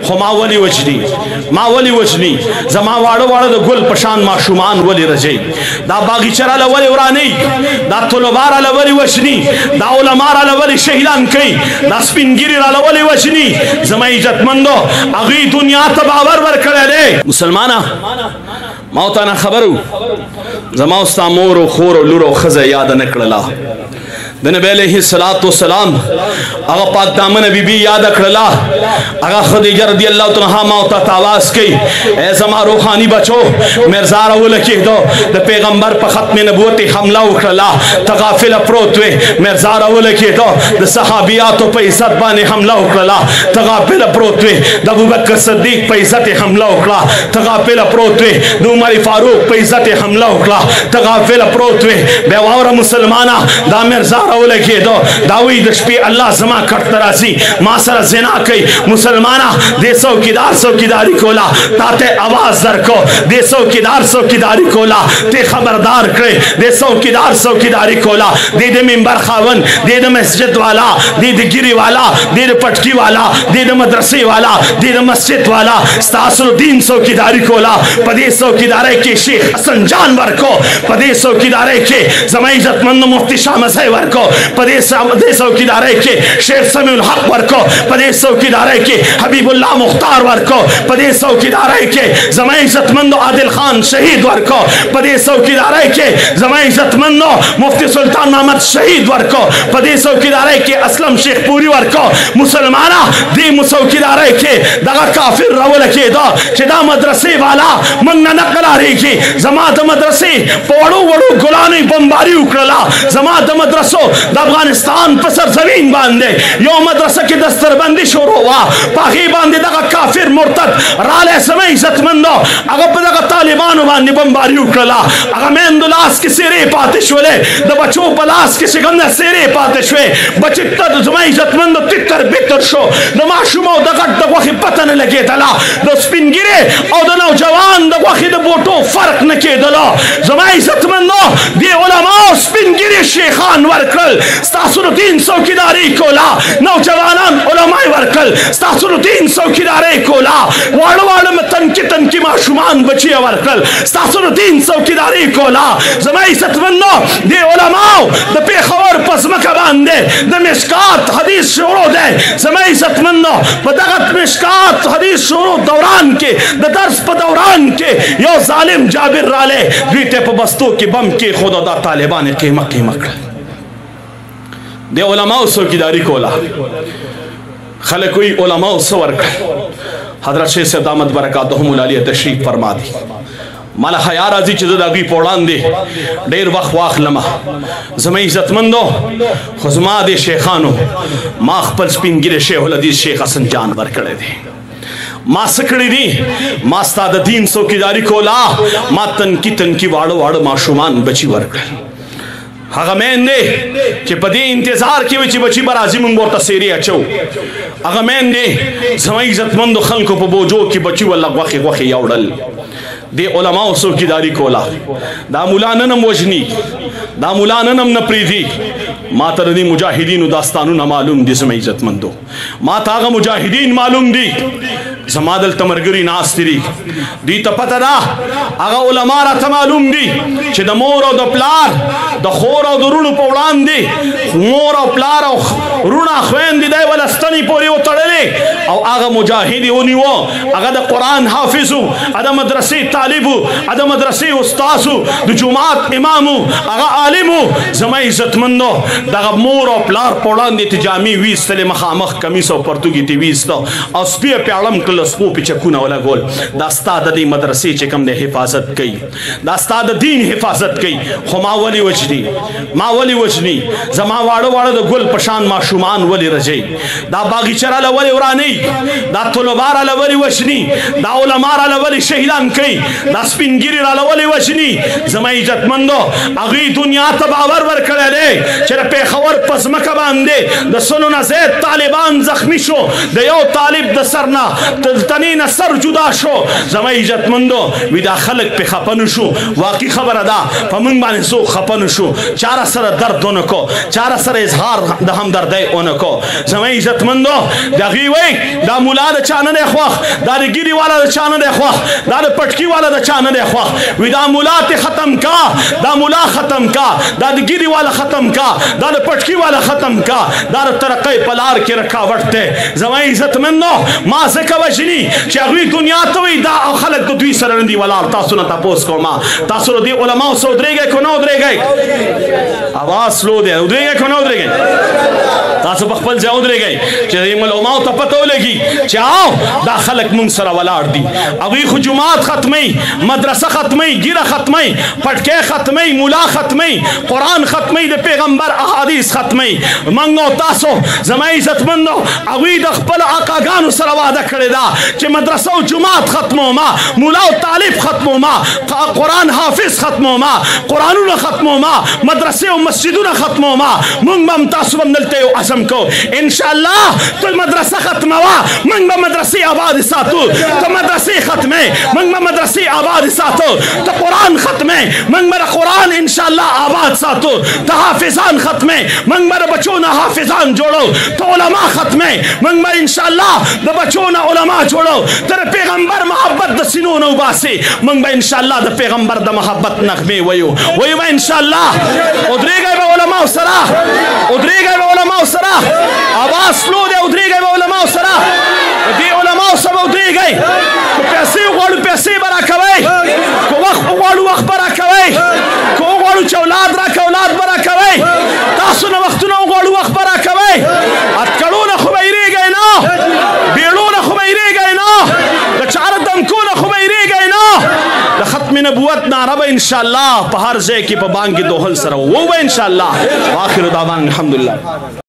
خو ما ولی وجنی زما واړه واړه د ګل پشان ماشومان ولی رجی دا باغچه راله ولی ورانی دا طلبه راله ولی وجنی دا علما راله ولی شهیدان کوي دا سپینګری راله ولی وجنی زما عزتمندو هغوی دنیا ته باور ورکړی دی مسلمانه ما ورته نه خبرو زما ستا مور و خور و لور او ښځه یاده نه کړله د نبی علیه الصلاۃ والسلام هغه پاک دامنه بیبي یاده کړله هغه خدیجه رضی الله تعالی عنها ما ورته آواز کوي ای زما روحاني بچو مرزا راولګېدو د پیغمبر په ختم نبوت حمله وکړله ته غافله پروت وې مرزا راولګېدو د صحابیاتو په عزت باندې حمله وکړله ته غافله پروت وې د ابوبکر صدیق په عزت حمله وکړه ته غافله پروت وې د عمر فاروق په عزت حمله وکړه ته غافله پروت وې بیا واوره مسلمانه دا مرزا راولګېدو دا وایي د شپې الله زما کټ ته راځي ما سره زنا کوي مسلمانه دې څوکیداري کولا تا ته آواز درکو دې څوکیداري کولا ته خبردار کړې دې څوکیداري کولا دې د منبر خاون دې د مسجد والا دې د ګیری والا دې د پټکی والا دې د مدرسې والا دې د مسجد والا ستاسو دین څوکیداري کولا په دې څوکیداري کې شیخ حسن جان ورکو په دې څوکیداري کې زما عزتمند مفتی شاه مزه ورکو په دې څوکیدارۍ کې شیخ سمیع الحق ورکو په دې څوکیدارۍ کې حبیب الله مختار ورکو په دې څوکیدارۍ کې زما عزتمندو عادل خان شهید ورکو په دې څوکیدارۍ کې زما عزتمندو مفتی سلطان محمد شهید ورکو په دې څوکیدارۍ کې اسلم شیخ پوری ورکو مسلمانه دې څوکیدارۍ کې دغه کافر راولګېده چې دا مدرسې والا موږ نه قرارېږي زما د مدرسې په وړو ګلانې بمباري وکړله زما د مدرسو د افغانستان په سرزمین باندې یو مدرسه کې دستربندي شروع وه په هغې باندې دغه کافر مرتد رالی زما عزتمندو هغه په دغه طالبانو باندې بمباري وکړله هغه میندو لاس کې څیرې پاتې شولې د بچو په لاس کې چې کوم ده څیرې پاتې شوې بچې زما عزتمندو تتر بتر شو د ماشوم او د غټ د غوښې پته نه لګېدله د سپین ږیرې او د نوجوان د غوښې د بوټو فرق نه کېدله زما عزتمندو دې علماو سپین ږیرې شیخان ورکل ستاسو د دین څوکیداري کولا نوجوانان علما ورکل ستاسو د دین څوکیداري کولا واړه تنکي ماشومان بچي ورکل ستاسو د دین څوکیداري کولا زما عزتمندو دې علماو د پېښور په ځمکه باندې د مشکات حدیث شروع دی زما عزتمندو په دغه مشکات حدیث شروع دوران کې د درس په دوران کې یو ظالم جابر رالی دوی ته په بستو کې بم کې خود دا طالبان قیمه کړل د علماء څوکیداري کولا خلک وی علماء څه ورکړل حضرت شیخ صاحب دامت برکاتهم العالیه تشریف فرما دي مالا حیا راځي چې زه د هغوی په وړاندې ډېر وخت واخلمه زما عزتمندو خو زما د شیخانو ما خپل سپین ږیری شیخ الحدیث شیخ حسن جان ورکړی دی ما څه کړي دي ما ستا د دین څوکیداري کولا ما تنکي واړه ماشومان بچي ورکړل هغه میندې چې په دې انتظار کې وي چې بچي به راځي موږ ورته سیرې اچو هغه میندې زما عزتمندو خلکو په بوجو کې بچي والله غوښې یوړل دې علماو څوکیداري کولا دا مولا نن هم وژني دا مولا نن هم نه پرېږدي ما ته د دې مجاهدینو داستانونه معلوم دي زما عزتمندو ما ته هغه مجاهدین معلوم دي زما دلته ملګري ناست دي دوی ته پته ده هغه علما راته معلوم دي چې د مور او د پلار د خور او د رونو په وړاندې مور او پلار او رونه خویندې دی وله ستنې پورې وتړلې او هغه مجاهد یې ونیوه هغه د قرآن حافظ و هغه د مدرسې طالب و هغه د مدرسې استاذ و د جومات امام و هغه عالم و زما عزتمندو دغه مور او پلار په وړاندې ته جامې ویستلې مخامخ کمیس او پرتوګي ته ویسته او سپي یې پیاړم کړل سپو پې چکونه ولګول دا ستا د دې مدرسې چې کوم دی حفاظت کوي دا ستا د دین حفاظت کوي خو ما ولی وجني زما واړه د ګل پشان ماشومان ولی رجی دا باغچه راله ولی ورانی دا طلبه راله ولی وجني دا علما راله ولی شهیدان کوي دا سپین ږیري راله ولی وجني زما عزتمندو هغوی دنیا ته باور ورکړی دی چې د د پیښور په ځمکه باندې د سلو نه زیات طالبان زخمی شو د یو طالب د سر نه تنې نه سر جدا شو زما عزتمندو وي دا خلک پې خفه نه شو واقعي خبره ده په موږ باندې څوک خفه نه شو چاره سره درد ونه کو چاره سره اظهار د همدردۍ ونه کو زما عزتمندو د هغوی وایي دا ملا د چا نه دی خوښ دا د ګیري والا د چا نه دی خوښ دا د پټکي والا د چا نه دی خوښ وي دا ملا ته ختم کا دا ملا ختم کا دا د ګیري والا ختم کا دا د پټکي والا ختم کا دا د ترقۍ په لار کې رکاوټ دی زما عزتمندو ما ځکه وژني چې هغوی دنیا ته وایي دا خلک د دوی سره نه دي ولاړ تاسو نه تپوس کوم تاسو له دې علماو سره ودرېږئ که نه ودرېږئ اواز سلو دی ودرېږئ که نه ودرېږئ تاسو په خپل ځای ودرېږئ چې علماو ته پته ولګي چې او دا خلک موږ سره ولاړ دي هغوی خو جومات ختموي مدرسه ختموي ګیره ختموي پټکی ختموي ملا ختموي قرآن ختموي د پیغمبر احادیث ختموي موږ او تاسو زما عزتمندو هغوی د خپلو اکاګانو سره واده کړې ده چې مدرسه او جومات ختمومه ملا او طالب ختمومه قرآن حافظ ختمومه قرآنونه ختمومه مدرسې او مسجدونه ختمومه موږ به هم تاسو به هم دلته یو عزم کوو انشاءالله ته مدرسه ختموه موږ به مدرسې آباد ساتو ته مدرسې ختمې موږ به مدرسې آباد ساتو ته قرآن ختمې موږ به قرآن انشاءالله آباد ساتو ته حافظان ختمې موږ به بچو نه حافظان جوړو ته علما ختمې موږ به انشاءالله د بچو نه علما جوړو ته د پیغمبر محبت د سینو نه وباسې موږ به انشاءالله د پیغمبر د محبت نغمې ویو به انشاءالله ودرېږئ به علماو سره ودرېږئ به علماو سره اواز سلو دی ودرېږئ به علماو سره دې علماو سره به ودرېږئ که پیسې وغواړو پیسې به راکوئ که وخت وغواړو وخت به راکوئ که وغواړو چې اولاد راکړه اولاد به راکوئ تاسو نه وختونه وغواړو وخت به راکوئ اتکړو نه خو به هېرېږئ نه بیړو نه خو به هېرېږئ نه د چاره دمکو نه خو به هېرېږئ نه د ختم نبوت نعره به انشاءالله په هر ځای کې په بانګ کې دوهل سره وو به انشاءالله آخر دعوانا الحمدلله